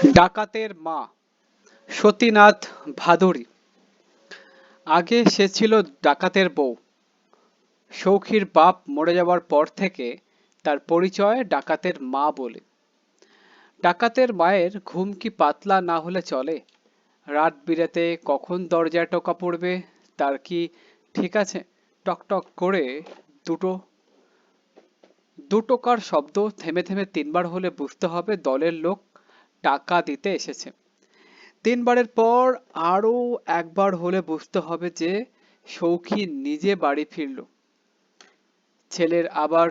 ডাকাতের মা সতীনাথ ভাদুড়ী। আগে সে ছিল ডাকাতের বউ। সৌখীর বাপ মরে যাবার পর থেকে তার পরিচয় ডাকাতের মা বলে। ডাকাতের মায়ের ঘুম কি পাতলা না হলে চলে? রাত বিরেতে কখন দরজায় টোকা পড়বে তার কি ঠিক আছে? টকটক করে দুটো দুটোকার শব্দ থেমে থেমে তিনবার হলে বুঝতে হবে দলের লোক টাকা দিতে এসেছে। তিনবারের পর আরো একবার হলে বুঝতে হবে যে সৌখী নিজে বাড়ি ফিরল। ছেলের আবার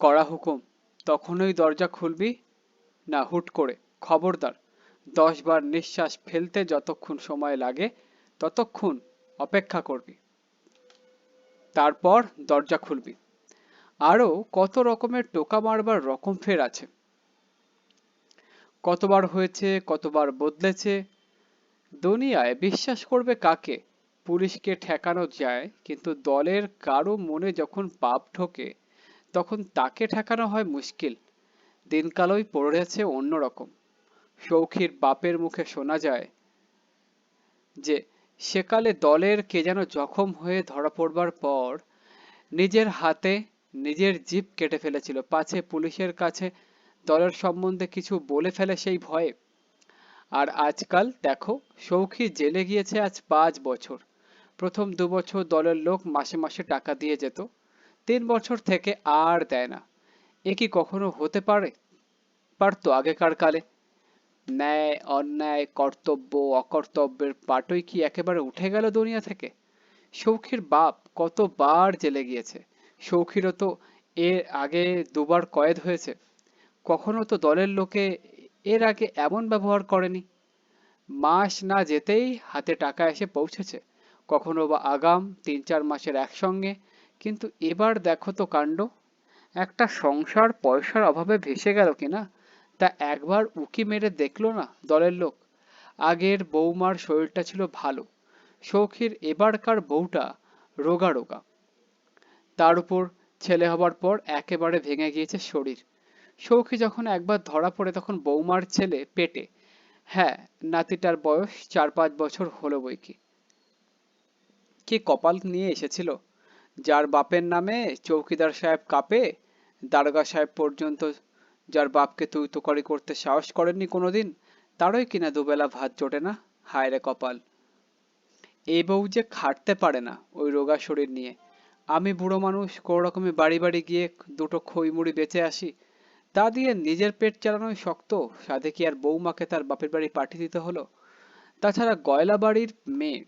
কড়া হুকুম, তখনই দরজা খুলবি না হুট করে। খবরদার, 10 বার নিঃশ্বাস ফেলতে যতক্ষণ সময় লাগে ততক্ষণ অপেক্ষা করবি, তারপর দরজা খুলবি। আরো কত রকমের টোকা মারবার রকম ফের আছে। কতবার হয়েছে, কতবার বদলেছে। দুনিয়ায় বিশ্বাস করবে কাকে? পুলিশকে ঠেকানো যায়, কিন্তু দলের কারো মনে যখন পাপ ঢোকে তখন তাকে ঠেকানো হয় মুশকিল। দিনকালই পড়েছে অন্যরকম। সৌখীর বাপের মুখে শোনা যায় যে সেকালে দলের কে যেন জখম হয়ে ধরা পড়বার পর নিজের হাতে নিজের জিভ কেটে ফেলেছিল, পাছে পুলিশের কাছে দলের সম্বন্ধে কিছু বলে ফেলে সেই ভয়ে। আর আজকাল দেখো, সৌখী জেলে গিয়েছে আজ 5 বছর। প্রথম 2 বছর দলের লোক মাসে মাসে টাকা দিয়ে যেত, 3 বছর থেকে আর দেয় না। এ কি কখনো হতে পারতো আগেকার কালে? ন্যায় অন্যায়, কর্তব্য অকর্তব্যের পাটই কি একেবারে উঠে গেল দুনিয়া থেকে? সৌখীর বাপ কতবার জেলে গিয়েছে। সৌখীরও তো এর আগে 2বার কয়েদ হয়েছে। কখনো তো দলের লোকে এর আগে এমন ব্যবহার করেনি। মাস না যেতেই হাতে টাকা এসে পৌঁছেছে, কখনো বা আগাম 3-4 মাসের একসঙ্গে। কিন্তু এবার দেখো তো কাণ্ড! একটা সংসার পয়সার অভাবে ভেসে গেল কিনা তা একবার উকি মেরে দেখলো না দলের লোক। আগের বৌমার শরীরটা ছিল ভালো, সৌখীর এবারকার বউটা রোগা রোগা। তার উপর ছেলে হবার পর একেবারে ভেঙে গিয়েছে শরীর। সৌখী যখন একবার ধরা পড়ে তখন বৌমার ছেলে পেটে। হ্যাঁ, নাতিটার বয়স 4-5 বছর হলো বৈকি। কি কপাল নিয়ে এসেছিল! যার বাপের নামে চৌকিদার সাহেব কাঁপে, দারোগা সাহেব পর্যন্ত যার বাপকে তুই তুকারি করতে সাহস করেননি কোনোদিন, তারই কিনা দুবেলা ভাত জোটে না। হায় রে কপাল! এই বউ যে খাটতে পারে না ওই রোগা শরীর নিয়ে। আমি বুড়ো মানুষ কোনো রকমে বাড়ি বাড়ি গিয়ে দুটো খই মুড়ি বেঁচে আসি, তা দিয়ে নিজের পেট চালানোই শক্ত, সাধে কি আর বৌমাকে তার বাপের বাড়ি পাঠিয়ে দিতে হলো? তাছাড়া গয়লা বাড়ির মেয়ে,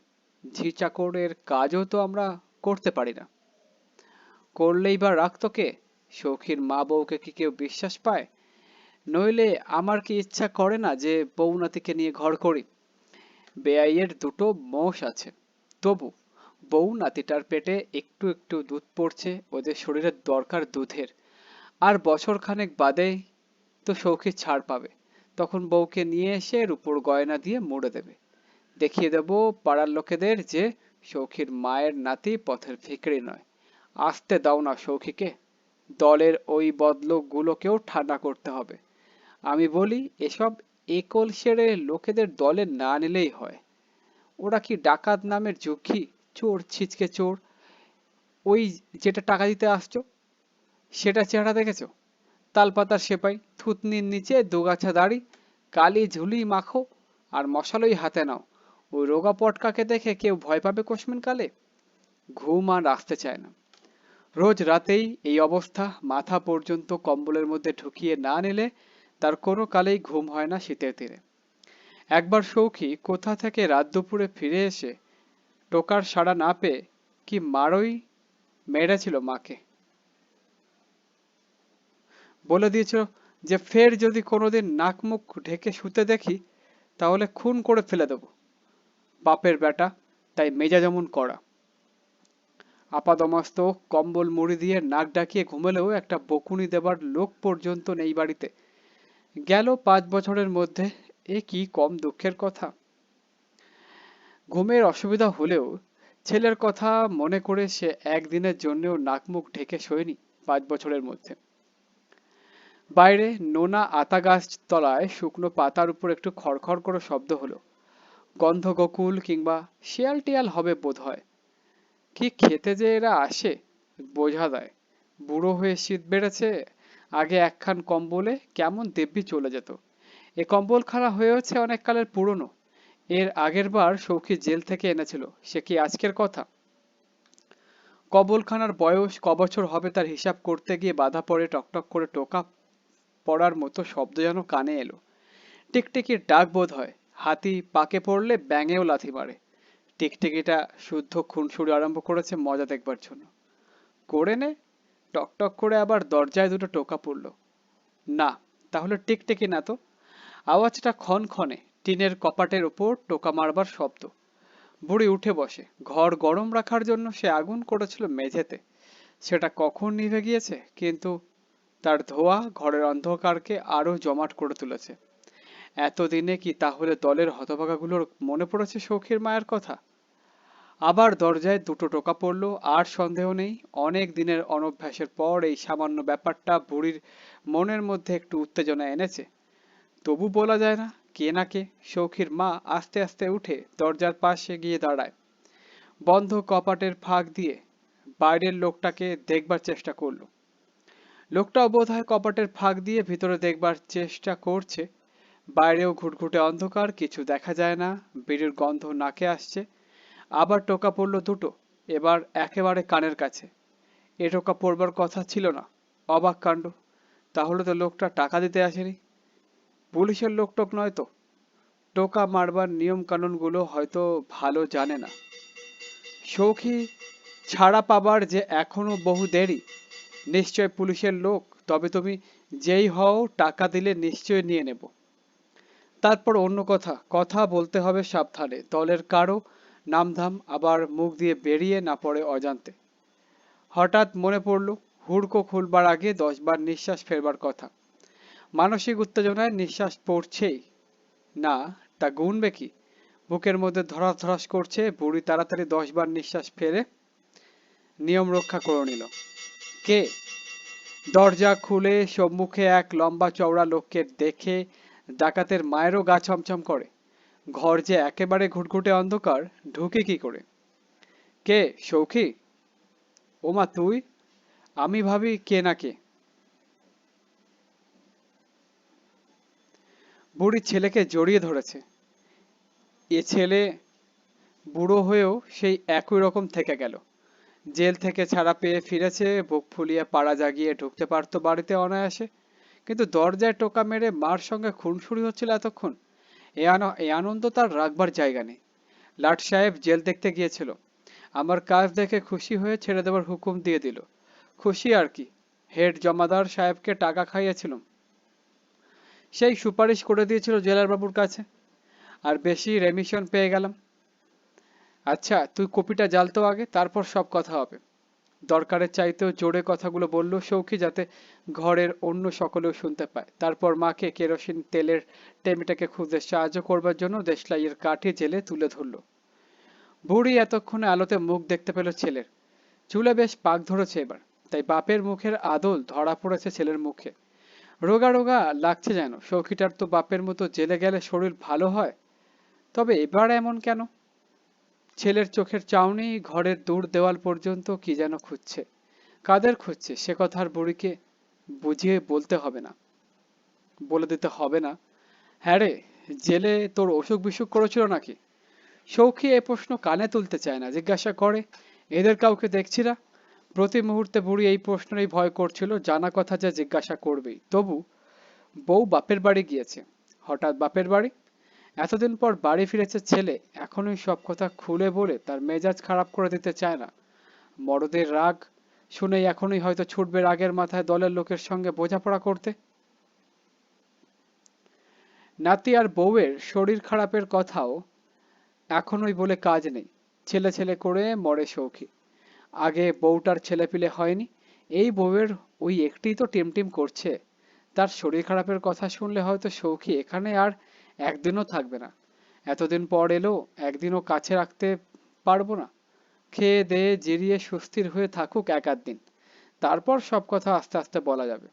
ঝি চাকরের কাজও তো আমরা করতে পারি না। করলেই বা রাখতো কে? সৌখীর মা বউকে কি কেউ বিশ্বাস পায়? নইলে আমার কি ইচ্ছা করে না যে বউ নাতিকে নিয়ে ঘর করি? বেয়াইয়ের দুটো মোষ আছে, তবু বউ নাতিটার পেটে একটু একটু দুধ পড়ছে, ওদের শরীরের দরকার দুধের। আর বছর খানেক বাদে তো সৌখী ছাড় পাবে, তখন বউকে নিয়ে এসে রূপোর গয়না দিয়ে মুড়ে দেবে। দেখিয়ে দেব পাড়ার লোকেদের যে সৌখীর মায়ের নাতি পথের ভিখারি নয়। আসতে দাও না সৌখীকে, দলের ওই বদলোকগুলোকেও ঠান্ডা করতে হবে। আমি বলি, এসব একল সেরে লোকেদের দলে না নিলেই হয়। ওরা কি ডাকাত নামের যুগী? চোর ছিচকে চোর। ওই যেটা টাকা দিতে আসছো সেটা চেহারা দেখেছো? তালপাতার সেপাই, থুতনির নিচে দুগাছা দাড়ি, কালি ঝুলি মাখো আর মশালই হাতে নাও। ওই রোগা পটকাকে দেখে কেউ ভয় পাবে কোশমিন কালে? ঘুম আর আসতে চায় না। রোজ রাতেই এই অবস্থা, মাথা পর্যন্ত কম্বলের মধ্যে ঢুকিয়ে না নিলে তার কোনো কালেই ঘুম হয় না শীতের দিনে। একবার সৌখী কোথা থেকে রাত দুপুরে ফিরে এসে টোকার সাড়া না পেয়ে কি মারই মেরেছিল মাকে। বলে দিয়েছিল যে ফের যদি কোনোদিন নাক মুখ ঢেকে শুতে দেখি তাহলে খুন করে ফেলে দেব। বাপের বেটা, তাই মেজা যেমন করা। আপাদমস্ত কম্বল মুড়ি দিয়ে নাক ডাকিয়ে ঘুমালেও একটা বকুনি দেবার লোক পর্যন্ত নেই বাড়িতে। গেল 5 বছরের মধ্যে, এ কি কম দুঃখের কথা! ঘুমের অসুবিধা হলেও ছেলের কথা মনে করে সে একদিনের জন্যেও নাক মুখ ঢেকে শোয়নি 5 বছরের মধ্যে। বাইরে নোনা আতা গাছ তলায় শুকনো পাতার উপর একটু খড়খড় করে শব্দ হলো। গন্ধ গোকুল কিংবা শিয়াল টিয়াল হবে বোধহয়। কি খেতে যে এরা আসে বোঝা দেয়। বুড়ো হয়ে শীত বেড়েছে, আগে একখান কম্বলে কেমন দিব্যি চলে যেত। এ কম্বলখানা হয়েছে অনেক কালের পুরনো। এর আগের বার সৌখী জেল থেকে এনেছিল, সে কি আজকের কথা? কবলখানার বয়স কবছর হবে তার হিসাব করতে গিয়ে বাধা পড়ে টকটক করে টোকা পড়ার মতো শব্দ যেন কানে এলো। টিকটিকির ডাক বোধ হয়। হাতি পাকে পড়লে ব্যাঙেও লাথি মারে। টিকটিকিটা শুদ্ধ খুনসুরি আরম্ভ করেছে মজা দেখবার জন্য। করে নে। টকটক করে আবার দরজায় দুটো টোকা পড়ল। না, তাহলে টিকটিকি না তো। আওয়াজটা ক্ষণক্ষণে, টিনের কপাটের ওপর টোকা মারবার শব্দ। বুড়ি উঠে বসে। ঘর গরম রাখার জন্য সে আগুন করেছিল মেঝেতে। সেটা কখন নিভে গিয়েছে, কিন্তু তার ধোঁয়া ঘরের অন্ধকারকে আরো জমাট করে তুলেছে। এতদিনে কি তাহলে দলের হতভাগাগুলোর মনে পড়েছে সৌখীর মায়ের কথা? আবার দরজায় দুটো টোকা পড়ল। আর সন্দেহ নেই, অনেক দিনের অনভ্যাসের পর এই সামান্য ব্যাপারটা বুড়ির মনের মধ্যে একটু উত্তেজনা এনেছে। তবু বলা যায় না কে না কে। সৌখীর মা আস্তে আস্তে উঠে দরজার পাশে গিয়ে দাঁড়ায়। বন্ধ কপাটের ফাঁক দিয়ে বাইরের লোকটাকে দেখবার চেষ্টা করলো। লোকটাও বোধহয় কপাটের ফাঁক দিয়ে ভিতরে দেখবার চেষ্টা করছে। বাইরেও ঘুটঘুটে অন্ধকার, কিছু দেখা যায় না। বিড়ির গন্ধ নাকে আসছে। আবার টোকা পড়লো দুটো, এবার একেবারে কানের কাছে। এ টোকা পড়বার কথা ছিল না। অবাক কাণ্ড! তাহলে তো লোকটা টাকা দিতে আসেনি। পুলিশের লোকটোক নয় তো? টোকা মারবার নিয়ম কানুন গুলো হয়তো ভালো জানে না। সৌখী ছাড়া পাবার যে এখনো বহু দেরি। নিশ্চয় পুলিশের লোক। তবে তুমি যেই হও, টাকা দিলে নিশ্চয় নিয়ে নেব। তারপর অন্য কথা, কথা বলতে হবে সাবধানে, দলের কারো নামধাম আবার মুখ দিয়ে বেরিয়ে না পড়ে অজান্তে। হঠাৎ মনে পড়ল, হুড়কো খুলবার আগে 10 বার নিঃশ্বাস ফেলবার কথা। মানসিক উত্তেজনায় নিঃশ্বাস পড়ছেই না, তা গুনবে কি? বুকের মধ্যে ধরাস ধরাস করছে। বুড়ি তাড়াতাড়ি 10 বার নিঃশ্বাস ফেলে নিয়ম রক্ষা করে নিল। কে? দরজা খুলে সম্মুখে এক লম্বা চওড়া লোককে দেখে ডাকাতের মায়েরও গা ছমছম করে। ঘর যে একেবারে ঘুটঘুটে অন্ধকার, ঢুকে কি করে? কে? সৌখী? ওমা তুই? আমি ভাবি কে না কে। বুড়ি ছেলেকে জড়িয়ে ধরেছে। এ ছেলে বুড়ো হয়েও সেই একই রকম থেকে গেল। জেল থেকে ছাড়া পেয়ে ফিরেছে, বুক ফুলিয়ে পাড়া জাগিয়ে ঢুকতে পারতো বাড়িতে অনায়াসে। কিন্তু দরজায় টোকা মেরে মার সঙ্গে খুনসুরি হচ্ছিল এতক্ষণ। এ আনন্দ তার রাখবার জায়গা নেই। লাট সাহেব জেল দেখতে গিয়েছিল। আমার কাজ দেখে খুশি হয়ে ছেড়ে দেবার হুকুম দিয়ে দিল। খুশি আর কি, হেড জমাদার সাহেবকে টাকা খাইয়েছিলাম। সেই সুপারিশ করে দিয়েছিল জেলার বাবুর কাছে, আর বেশি রেমিশন পেয়ে গেলাম। আচ্ছা, তুই কপিটা জ্বাল তো আগে, তারপর সব কথা হবে। দরকারের চাইতেও জোরে কথাগুলো বলল সৌখী, যাতে ঘরের অন্য সকলেও শুনতে পায়। তারপর মাকে কেরোসিন তেলের টেমিটাকে খুঁজতে সাহায্য করবার জন্য দেশলাইয়ের কাঠি জেলে তুলে ধরল। বুড়ি এতক্ষণে আলোতে মুখ দেখতে পেল ছেলের। চুলে বেশ পাক ধরেছে এবার, তাই বাপের মুখের আদল ধরা পড়েছে ছেলের মুখে। রোগা রোগা লাগছে যেন। সৌখীটার তো বাপের মতো জেলে গেলে শরীর ভালো হয়, তবে এবার এমন কেন? ছেলের চোখের চাউনি ঘরের দূর দেওয়াল পর্যন্ত কি যেন খুঁজছে। কাদের খুঁজছে সে কথা আর বুড়িকে বুঝিয়ে বলতে হবে না, বলে দিতে হবে না। হ্যাঁ রে, জেলে তোর অসুখ বিসুখ করেছিল নাকি? সৌখী এ প্রশ্ন কানে তুলতে চায় না, জিজ্ঞাসা করে, এদের কাউকে দেখছি না। প্রতি মুহূর্তে বুড়ি এই প্রশ্নেরই ভয় করছিল, জানা কথা যা জিজ্ঞাসা করবেই। তবু বউ বাপের বাড়ি গিয়েছে। হঠাৎ বাপের বাড়ি? এতদিন পর বাড়ি ফিরেছে ছেলে, এখনই সব কথা খুলে বলে তার মেজাজ খারাপ করে দিতে চায় না। মরদের রাগ শুনেই এখনই হয়তো ছুটবে রাগের মাথায় দলের লোকের সঙ্গে বোঝাপড়া করতে। নাতি আর বউয়ের শরীর খারাপের কথাও এখনই বলে কাজ নেই। ছেলে ছেলে করে মরে সৌখী। আগে বউটার ছেলেপিলে হয়নি, এই বউয়ের ওই একটিই তো টিমটিম করছে। তার শরীর খারাপের কথা শুনলে হয়তো সৌখী এখানে আর একদিনও থাকবে না। এতদিন পর এলো, একদিনও কাছে রাখতে পারবো না। খেয়ে দেয়ে জিরিয়ে সুস্থির হয়ে থাকুক এক আধ দিন, তারপর সব কথা আস্তে আস্তে বলা যাবে।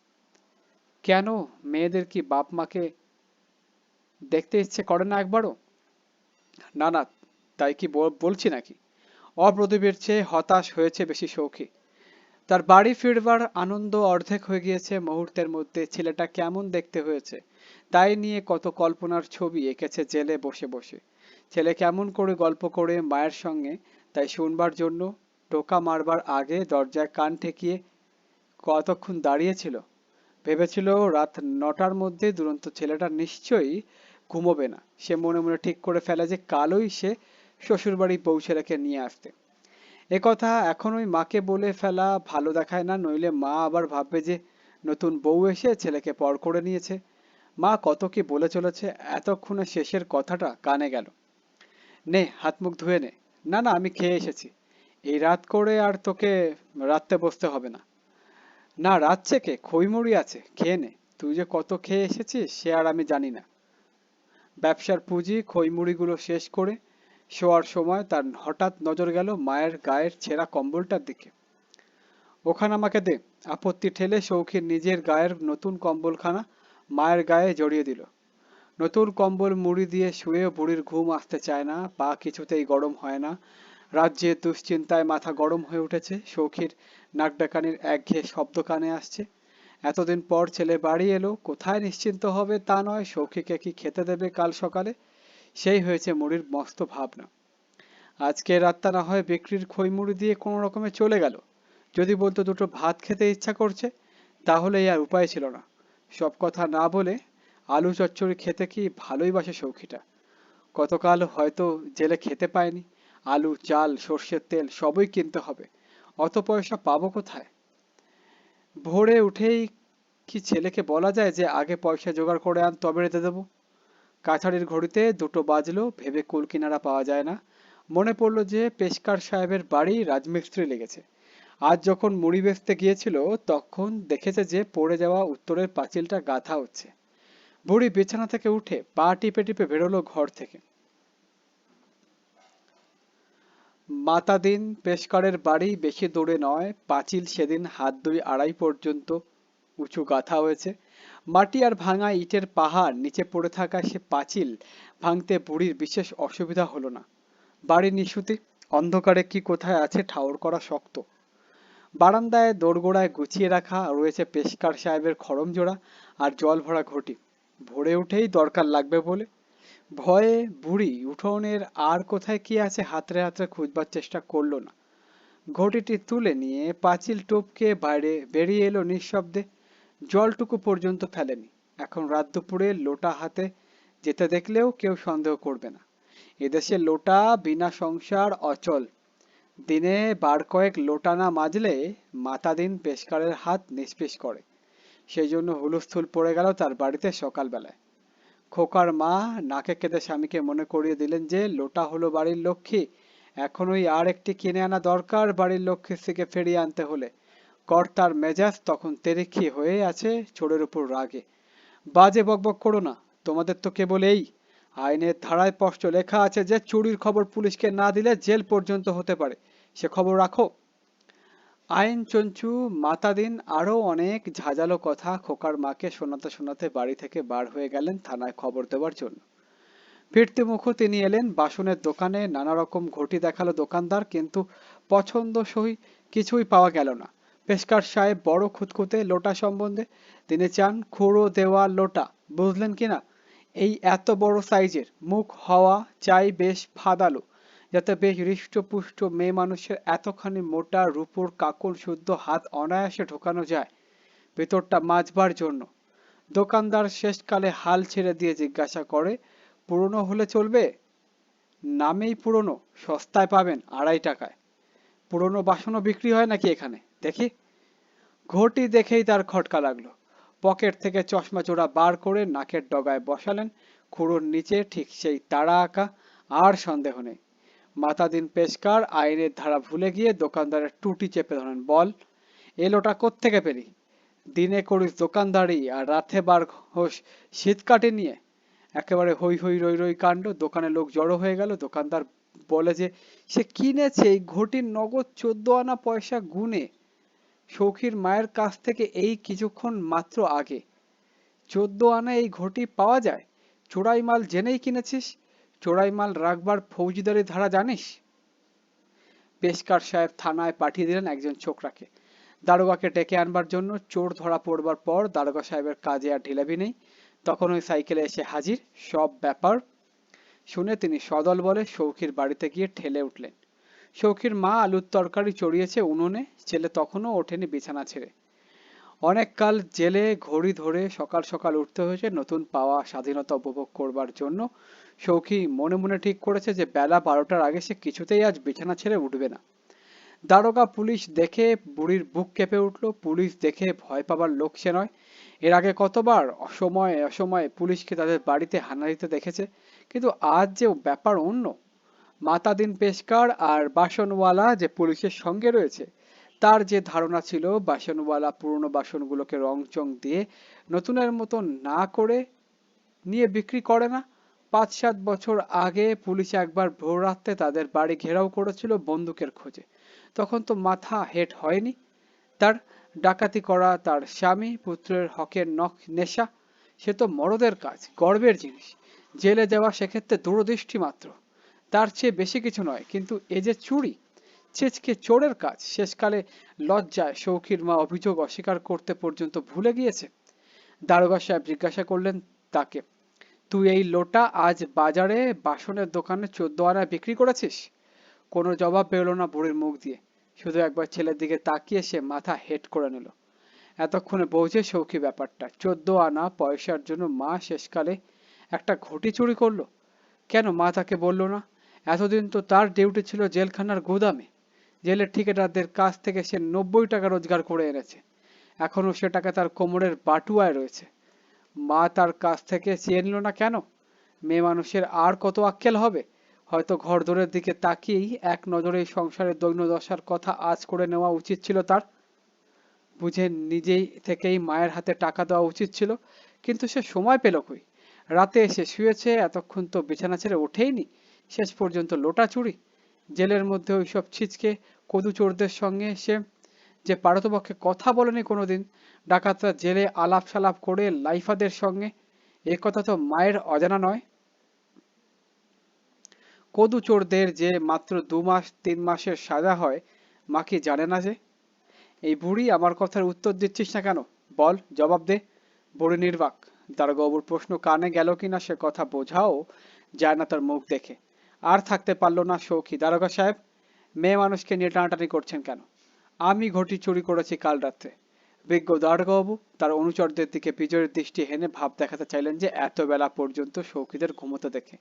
কেন? মেয়েদের কি বাপ মাকে দেখতে ইচ্ছে করে না একবারও? না না, তাই কি বলছি নাকি? অপ্রদীপের চেয়ে হতাশ হয়েছে বেশি সৌখী। তার বাড়ি ফিরবার আনন্দ অর্ধেক হয়ে গিয়েছে মুহূর্তের মধ্যে। ছেলেটা কেমন দেখতে হয়েছে তাই নিয়ে কত কল্পনার ছবি এঁকেছে জেলে বসে বসে। ছেলে কেমন করে গল্প করে মায়ের সঙ্গে, তাই শুনবার জন্য টোকা মারবার আগে দরজায় কান ঠেকিয়ে কতক্ষণ দাঁড়িয়েছিল। ভেবেছিল রাত 9টার মধ্যে দুরন্ত ছেলেটা নিশ্চয়ই ঘুমোবে না। সে মনে মনে ঠিক করে ফেলে যে কালই সে শ্বশুরবাড়ি বউ ছেলেকে নিয়ে আসতে। একথা এখনই মাকে বলে ফেলা ভালো দেখায় না, নইলে মা আবার ভাববে যে নতুন বউ এসে ছেলেকে পর করে নিয়েছে। মা কত কি বলে চলেছে, এতক্ষণে শেষের কথাটা কানে গেল। নে হাত মুখ ধুয়ে নে। না না, আমি খেয়ে এসেছি। এই রাত করে আর তোকে রাত্রে বসতে হবে না। না, রাতছে কে, খইমুড়ি আছে, খেয়ে নে। তুই যে কত খেয়ে এসেছিস সে আর আমি জানি না। ব্যবসার পুঁজি খইমুড়িগুলো শেষ করে শোয়ার সময় তার হঠাৎ নজর গেল মায়ের গায়ের ছেঁড়া কম্বলটার দিকে। ওখানে আমাকে দে। আপত্তি ঠেলে সৌখীর নিজের গায়ের নতুন কম্বলখানা মায়ের গায়ে জড়িয়ে দিল। নতুন কম্বল মুড়ি দিয়ে শুয়েও বুড়ির ঘুম আসতে চায় না, পা কিছুতেই গরম হয় না। রাজ্যের দুশ্চিন্তায় মাথা গরম হয়ে উঠেছে। সৌখীর নাক ডাকানির একঘেয়ে শব্দ কানে আসছে। এতদিন পর ছেলে বাড়ি এলো, কোথায় নিশ্চিন্ত হবে তা নয়, সৌখীকে কি খেতে দেবে কাল সকালে, সেই হয়েছে মুড়ির মস্ত ভাবনা। আজকে রাতটা না হয় বিক্রির খইমুড়ি দিয়ে কোনো রকমে চলে গেল। যদি বলতো দুটো ভাত খেতে ইচ্ছা করছে, তাহলে আর উপায় ছিল না। সব কথা না বলে আলু চচ্চড়ি খেতে কি ভালোই বাসে সৌখীটা। গতকাল হয়তো জেলে খেতে পায়নি। আলু, চাল, সর্ষের তেল সবই কিনতে হবে। অত পয়সা পাবো কোথায়? ভোরে উঠেই কি ছেলেকে বলা যায় যে আগে পয়সা জোগাড় করে আন তবে রেঁধে দেবো? কাছারির ঘড়িতে 2টো বাজলো, ভেবে কুল কিনারা পাওয়া যায় না। মনে পড়লো যে পেশকার সাহেবের বাড়ি রাজমিস্ত্রি লেগেছে। আজ যখন মুড়ি বেচতে গিয়েছিল তখন দেখেছে যে পড়ে যাওয়া উত্তরের পাঁচিলটা গাঁথা হচ্ছে। বুড়ি বিছানা থেকে উঠে পা টিপে টিপে বেরোলো ঘর থেকে। মাতাদিন পেশকারের বাড়ি বেশি দূরে নয়। পাঁচিল সেদিন হাত 2 আড়াই পর্যন্ত উঁচু গাঁথা হয়েছে। মাটি আর ভাঙা ইটের পাহাড় নিচে পড়ে থাকা সে পাঁচিল ভাঙতে বুড়ির বিশেষ অসুবিধা হলো না। বাড়ি নিশুতি, অন্ধকারে কি কোথায় আছে ঠাউর করা শক্ত। বারান্দায় দোরগোড়ায় গুছিয়ে রাখা রয়েছে পেশকার সাহেবের খড়ম জোড়া আর জল ভরা ঘটি। ভোরে উঠেই দরকার লাগবে বলে ভয়ে বুড়ি উঠোনের আর কোথায় কি আছে হাতড়ে হাতড়ে খুঁজবার চেষ্টা করলো না। ঘটিটি তুলে নিয়ে পাঁচিল টপকে বাইরে বেরিয়ে এলো নিঃশব্দে। জলটুকু পর্যন্ত ফেলেনি। এখন রাত দুপুরে লোটা হাতে যেতে দেখলেও কেউ সন্দেহ করবে না। এদেশে লোটা বিনা সংসার অচল। দিনে বার কয়েক লোটা না মাজলে মাতাদিন পেশকারের হাত নিষ্পিস করে। সেই জন্য হুলস্থুল পড়ে গেল তার বাড়িতে সকালবেলায়। খোকার মা নাকে কেঁদে স্বামীকে মনে করিয়ে দিলেন যে লোটা হলো বাড়ির লক্ষ্মী, এখনই আর একটি কিনে আনা দরকার বাড়ির লক্ষ্মীর থেকে ফিরিয়ে আনতে হলে। কর্তার মেজাজ তখন তেরিক্ষি হয়ে আছে চোরের উপর রাগে। বাজে বকবক করো না, তোমাদের তো কেবল এই। আইনের ধারায় স্পষ্ট লেখা আছে যে চুরির খবর পুলিশকে না দিলে জেল পর্যন্ত হতে পারে, সে খবর রাখো। আইন চঞ্চু মাতাদিন আরো অনেক ঝাঁঝালো কথা খোকার মাকে শোনাতে শোনাতে বাড়ি থেকে বার হয়ে গেলেন থানায় খবর দেওয়ার জন্য। ফিরতি মুখো তিনি এলেন বাসনের দোকানে। নানা রকম ঘটি দেখালো দোকানদার, কিন্তু পছন্দসই কিছুই পাওয়া গেল না। পেশকার সাহেব বড় খুঁতখুঁতে লোটা সম্বন্ধে। তিনি চান খুঁড়ো দেওয়া লোটা, বুঝলেন কিনা? এই এত বড় সাইজের, মুখ হওয়া চাই বেশ ফাদালো, যাতে বেশ হৃষ্টপুষ্ট মেয়ে মানুষের এতখানি মোটা রূপোর কাকন শুদ্ধ হাত অনায়াসে ঢোকানো যায় ভেতরটা মাজবার জন্য। দোকানদার শেষকালে হাল ছেড়ে দিয়ে জিজ্ঞাসা করে, পুরনো হলে চলবে? নামেই পুরনো, সস্তায় পাবেন 2.5 টাকায়। পুরনো বাসনও বিক্রি হয় নাকি এখানে দেখি? ঘটি দেখেই তার খটকা লাগলো। পকেট থেকে চশমা জোড়া বার করে নাকের ডগায় বসালেন। খুড়োর নিচে ঠিক সেই তাড়া আঁকা। আর সন্দেহ নেই, মাতাদিন পেশকার আইনের ধারা ভুলে গিয়ে দোকানদারের টুটি চেপে ধরেন। বল, এ লোটা কোত্থেকে পেলি? দিনে করিস দোকানদারি আর রাতে বার হোস শীত কাটে নিয়ে। একেবারে হই হই রই রই কাণ্ড। দোকানে লোক জড়ো হয়ে গেল। দোকানদার বলে যে সে কিনেছে এই ঘটির নগদ 14 আনা পয়সা গুনে সৌখীর মায়ের কাছ থেকে এই কিছুক্ষণ মাত্র আগে। 14 আনা এই ঘটি পাওয়া যায়? চোরাই মাল জেনেই কিনেছিস? চোরাই মাল রাখবার ফৌজদারি ধারা জানিস? পেশকার সাহেব থানায় পাঠিয়ে দিলেন একজন ছোকরাকে দারোগাকে ডেকে আনবার জন্য। চোর ধরা পড়বার পর দারোগা সাহেবের কাজে আর ঢিলামি নেই। তখন ওই সাইকেলে এসে হাজির। সব ব্যাপার শুনে তিনি সদল বলে সৌখির বাড়িতে গিয়ে ঠেলে উঠলেন। সৌখির মা আলুর তরকারি চড়িয়েছে উনুনে, ছেলে তখনও ওঠেনি বিছানা ছেড়ে। অনেক কাল জেলে ঘড়ি ধরে সকাল সকাল উঠতে হয়েছে নতুন পাওয়া স্বাধীনতা উপভোগ করবার জন্য। সৌখী মনে মনে ঠিক করেছে যে বেলা 12টার আগে সে কিছুতেই আজ বিছানা ছেড়ে উঠবে না। দারোগা পুলিশ দেখে বুড়ির বুক কেঁপে উঠল। পুলিশ দেখে ভয় পাবার লোক সে নয়। এর আগে কতবার অসময়ে অসময়ে পুলিশকে তাদের বাড়িতে হানা দিতে দেখেছে, কিন্তু আজ যে ব্যাপার অন্য। মাতাদিন পেশকার আর বাসনওয়ালা যে পুলিশের সঙ্গে রয়েছে, তার যে ধারণা ছিল বাসনওয়ালা পুরনো বাসনগুলোকে রং চং দিয়ে নতুনের মতো না করে নিয়ে বিক্রি করে না। 5-7 বছর আগে পুলিশ একবার ভোর রাতে তাদের বাড়ি ঘেরাও করেছিল বন্দুকের খোঁজে। তখন তো মাথা হেট হয়নি। তার ডাকাতি করা, তার স্বামী পুত্রের হকের নেশা, সে তো মরদের কাজ, গর্বের জিনিস। জেলে যাওয়া সেক্ষেত্রে দূরদৃষ্টি মাত্র, তার চেয়ে বেশি কিছু নয়। কিন্তু এ যে চুরি, ছেচকে চোরের কাজ। শেষকালে লজ্জায় সৌখীর মা অভিযোগ অস্বীকার করতে পর্যন্ত ভুলে গিয়েছে। দারোগা সাহেব জিজ্ঞাসা করলেন তাকে, তুই এই লোটা আজ বাজারে বাসনের দোকানে 14 আনায় বিক্রি করেছিস? কোনো জবাব বেরোলো না বুড়ির মুখ দিয়ে। শুধু একবার ছেলের দিকে তাকিয়ে সে মাথা হেট করে নিল। এতক্ষণে বোঝে সৌখী ব্যাপারটা। 14 আনা পয়সার জন্য মা শেষকালে একটা ঘটি চুরি করলো। কেন মা তাকে বলল না? এতদিন তো তার ডিউটি ছিল জেলখানার গুদামে। জেলের ঠিকাদারদের কাছ থেকে সে 90 টাকা রোজগার করে এনেছে। এখনো সে টাকা তার কোমরের বাটুয়ায় রয়েছে। মা তার কাছ থেকে চেয়ে নিল না কেন? মেয়ে মানুষের আর কত আক্কেল হবে? হয়তো ঘরদোরের দিকে তাকিয়েই এক নজরে এই সংসারের দৈন্যদশার কথা আজ করে নেওয়া উচিত ছিল তার। বুঝে নিজেই থেকেই মায়ের হাতে টাকা দেওয়া উচিত ছিল। কিন্তু সে সময় পেল কই? রাতে এসে শুয়েছে, এতক্ষণ তো বিছানা ছেড়ে ওঠেইনি। শেষ পর্যন্ত লোটা চুরি। জেলের মধ্যে ওইসব ছিচকে কদু চোরদের সঙ্গে সে যে পারতপক্ষে কথা বলেনি কোনোদিন, ডাকাতরা জেলে আলাপ সালাপ করে লাইফাদের সঙ্গে, এ কথা তো মায়ের অজানা নয়। কদু চোরদের যে মাত্র 2 মাস 3 মাসের সাজা হয়, মা কি জানে না যে? এই বুড়ি আমার কথার উত্তর দিচ্ছিস না কেন? বল, জবাব দে। বুড়ি নির্বাক। দারোগাবাবুর প্রশ্ন কানে গেল কিনা সে কথা বোঝাও যায় না তার মুখ দেখে। আর থাকতে পারল না সৌখী। দারোগা সাহেব, মেয়ে মানুষকে নিয়ে টানাটানি করছেন কেন? আমি ঘটি চুরি করেছি কাল রাত্রে। বিজ্ঞ দারোগাবাবু তার অনুচরদের দিকে বিজয়ের দৃষ্টি হেনে ভাব দেখাতে চাইলেন যে এত বেলা পর্যন্ত সৌখীদের ঘুমোতে দেখে।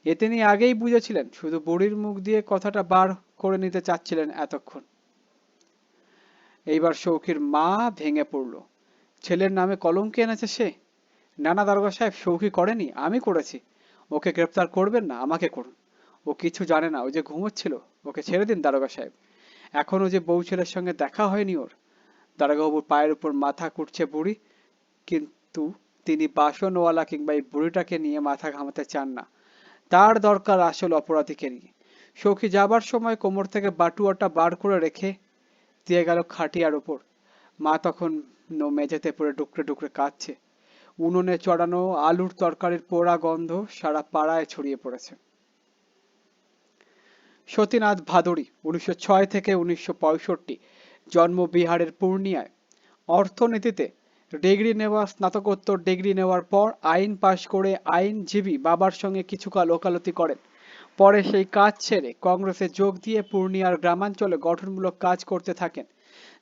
এ তিনি আগেই বুঝেছিলেন, শুধু বুড়ির মুখ দিয়ে কথাটা বার করে নিতে চাচ্ছিলেন এতক্ষণ। এইবার সৌখীর মা ভেঙে পড়ল। ছেলের নামে কলঙ্ক এনেছে সে। না না দারোগা সাহেব, সৌখী করেনি, আমি করেছি। ওকে গ্রেপ্তার করবেন না, আমাকে করুন। ও কিছু জানে না, ওই যে ঘুমোচ্ছিল। ওকে ছেড়ে দিন দারোগা সাহেব। এখনো যে বউ ছেলের সঙ্গে দেখা হয়নি ওর। দারোগাবাবুর পায়ের উপর মাথা কুটছে বুড়ি। কিন্তু তিনি বাসনওয়ালা কিংবা এই বুড়িটাকে নিয়ে মাথা ঘামাতে চান না। তার দরকার আসল অপরাধীকে নিয়ে। সৌখী যাবার সময় কোমর থেকে বাটুয়াটা বার করে রেখে দিয়ে গেল খাটিয়ার উপর। মা তখন মেঝেতে পড়ে ডুকরে ডুকরে কাঁদছে। উনুনে চড়ানো আলুর তরকারির পোড়া গন্ধ সারা পাড়ায় ছড়িয়ে পড়েছে। সতীনাথ ভাদুড়ী, 1906 থেকে 1965, জন্ম বিহারের পূর্ণিয়ায়। অর্থনীতিতে ডিগ্রি নেওয়া, স্নাতকোত্তর ডিগ্রি নেওয়ার পর আইন পাশ করে আইনজীবী বাবার সঙ্গে কিছুকাল ওকালতি করেন। পরে সেই কাজ ছেড়ে কংগ্রেসে যোগ দিয়ে পূর্ণিয়ার গ্রামাঞ্চলে গঠনমূলক কাজ করতে থাকেন।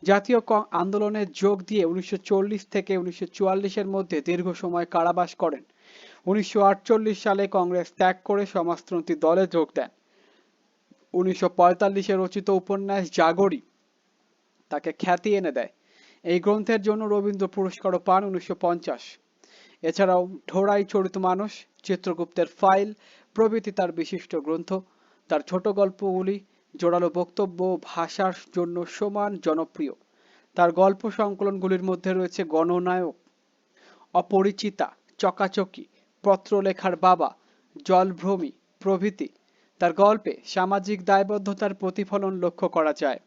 জাতীয় আন্দোলনে যোগ দিয়ে 1940 থেকে 1944-এর মধ্যে দীর্ঘ সময় কারাবাস করেন। 1948 সালে কংগ্রেস ত্যাগ করে সমাজতন্ত্রী দলে যোগ দেন। 1945-এ রচিত উপন্যাস জাগরি তাকে খ্যাতি এনে দেয়। এই গ্রন্থের জন্য রবীন্দ্র পুরস্কারও পান 1950। এছাড়াও ঢোড়াই চরিত মানুষ, চিত্রগুপ্তের ফাইল প্রভৃতি তার বিশিষ্ট গ্রন্থ। তার ছোট গল্পগুলি জোরালো বক্তব্য ভাষার জন্য সমান জনপ্রিয়। তার গল্প সংকলনগুলির মধ্যে রয়েছে গণনায়ক, অপরিচিতা, চকাচকি, পত্রলেখার বাবা, জলভ্রমী প্রভৃতি। তার গল্পে সামাজিক দায়বদ্ধতার প্রতিফলন লক্ষ্য করা যায়।